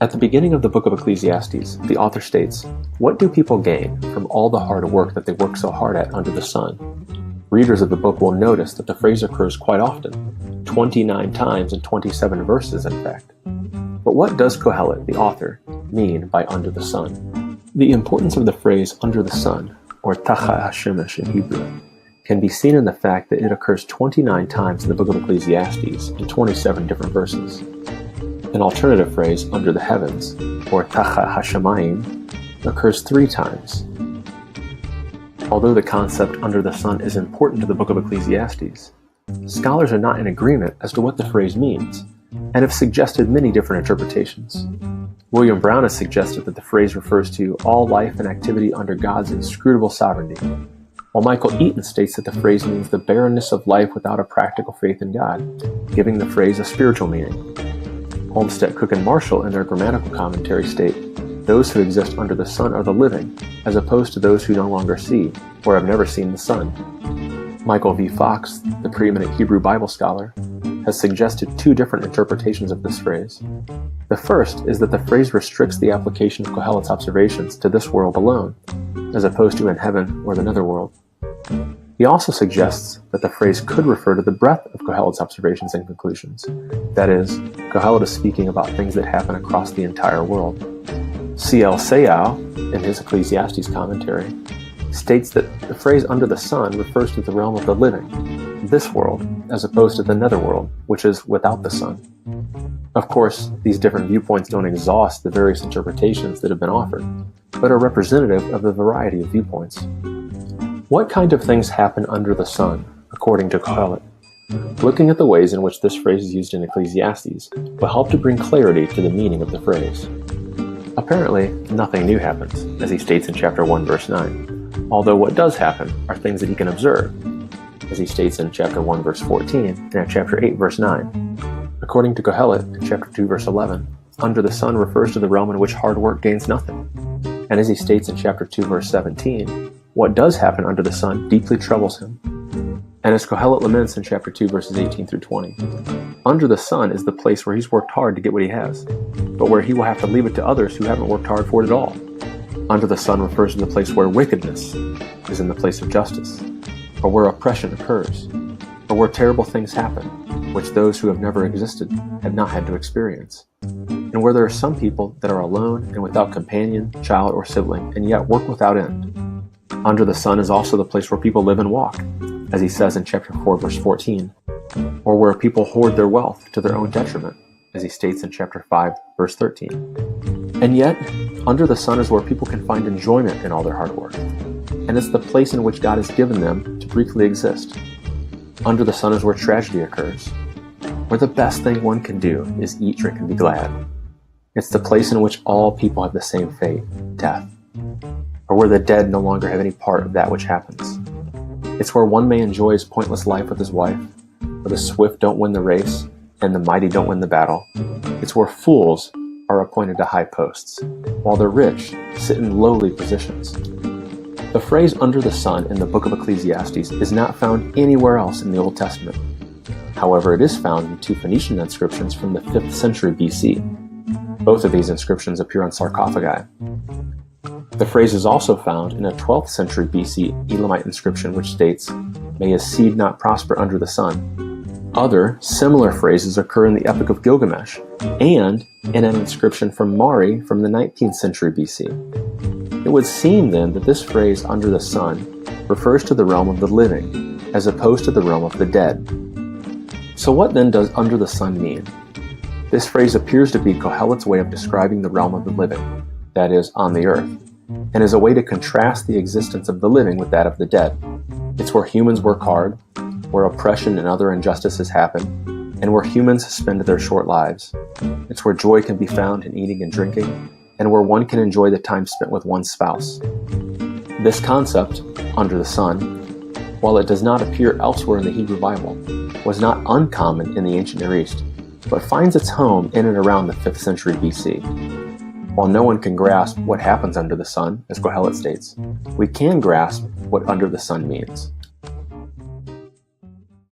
At the beginning of the book of Ecclesiastes, the author states, "What do people gain from all the hard work that they work so hard at under the sun?" Readers of the book will notice that the phrase occurs quite often, 29 times in 27 verses in fact. But what does Kohelet, the author, mean by under the sun? The importance of the phrase under the sun, or Tachat HaShemesh in Hebrew, can be seen in the fact that it occurs 29 times in the book of Ecclesiastes in 27 different verses. An alternative phrase, under the heavens, or Tachat HaShamayim, occurs 3 times. Although the concept under the sun is important to the book of Ecclesiastes, scholars are not in agreement as to what the phrase means, and have suggested many different interpretations. William Brown has suggested that the phrase refers to all life and activity under God's inscrutable sovereignty, while Michael Eaton states that the phrase means the barrenness of life without a practical faith in God, giving the phrase a spiritual meaning. Olmsted, Cook, and Marshall in their grammatical commentary state, "Those who exist under the sun are the living, as opposed to those who no longer see, or have never seen the sun." Michael V. Fox, the preeminent Hebrew Bible scholar, has suggested 2 different interpretations of this phrase. The first is that the phrase restricts the application of Kohelet's observations to this world alone, as opposed to in heaven or the netherworld. He also suggests that the phrase could refer to the breadth of Kohelet's observations and conclusions. That is, Kohelet is speaking about things that happen across the entire world. C.L. Sayal, in his Ecclesiastes commentary, states that the phrase under the sun refers to the realm of the living, this world, as opposed to the netherworld, which is without the sun. Of course, these different viewpoints don't exhaust the various interpretations that have been offered, but are representative of the variety of viewpoints. What kind of things happen under the sun, according to Kohelet? Looking at the ways in which this phrase is used in Ecclesiastes will help to bring clarity to the meaning of the phrase. Apparently, nothing new happens, as he states in chapter 1, verse 9, although what does happen are things that he can observe, as he states in chapter 1, verse 14, and in chapter 8, verse 9. According to Kohelet, in chapter 2, verse 11, under the sun refers to the realm in which hard work gains nothing. And as he states in chapter 2, verse 17, what does happen under the sun deeply troubles him. And as Kohelet laments in chapter 2, verses 18 through 20, under the sun is the place where he's worked hard to get what he has, but where he will have to leave it to others who haven't worked hard for it at all. Under the sun refers to the place where wickedness is in the place of justice, or where oppression occurs, or where terrible things happen, which those who have never existed have not had to experience, and where there are some people that are alone and without companion, child, or sibling, and yet work without end. Under the sun is also the place where people live and walk, as he says in chapter 4, verse 14, or where people hoard their wealth to their own detriment, as he states in chapter 5, verse 13. And yet, under the sun is where people can find enjoyment in all their hard work, and it's the place in which God has given them to briefly exist. Under the sun is where tragedy occurs, where the best thing one can do is eat, drink, and be glad. It's the place in which all people have the same fate, death, or where the dead no longer have any part of that which happens. It's where one may enjoy his pointless life with his wife, where the swift don't win the race, and the mighty don't win the battle. It's where fools are appointed to high posts, while the rich sit in lowly positions. The phrase under the sun in the book of Ecclesiastes is not found anywhere else in the Old Testament. However, it is found in 2 Phoenician inscriptions from the 5th century BC. Both of these inscriptions appear on sarcophagi. The phrase is also found in a 12th century BC Elamite inscription which states, "May his seed not prosper under the sun." Other, similar phrases occur in the Epic of Gilgamesh and in an inscription from Mari from the 19th century BC. It would seem then that this phrase under the sun refers to the realm of the living, as opposed to the realm of the dead. So what then does under the sun mean? This phrase appears to be Kohelet's way of describing the realm of the living, that is, on the earth, and is a way to contrast the existence of the living with that of the dead. It's where humans work hard, where oppression and other injustices happen, and where humans spend their short lives. It's where joy can be found in eating and drinking, and where one can enjoy the time spent with one's spouse. This concept, under the sun, while it does not appear elsewhere in the Hebrew Bible, was not uncommon in the ancient Near East, but finds its home in and around the 5th century BC. While no one can grasp what happens under the sun, as Kohelet states, we can grasp what under the sun means.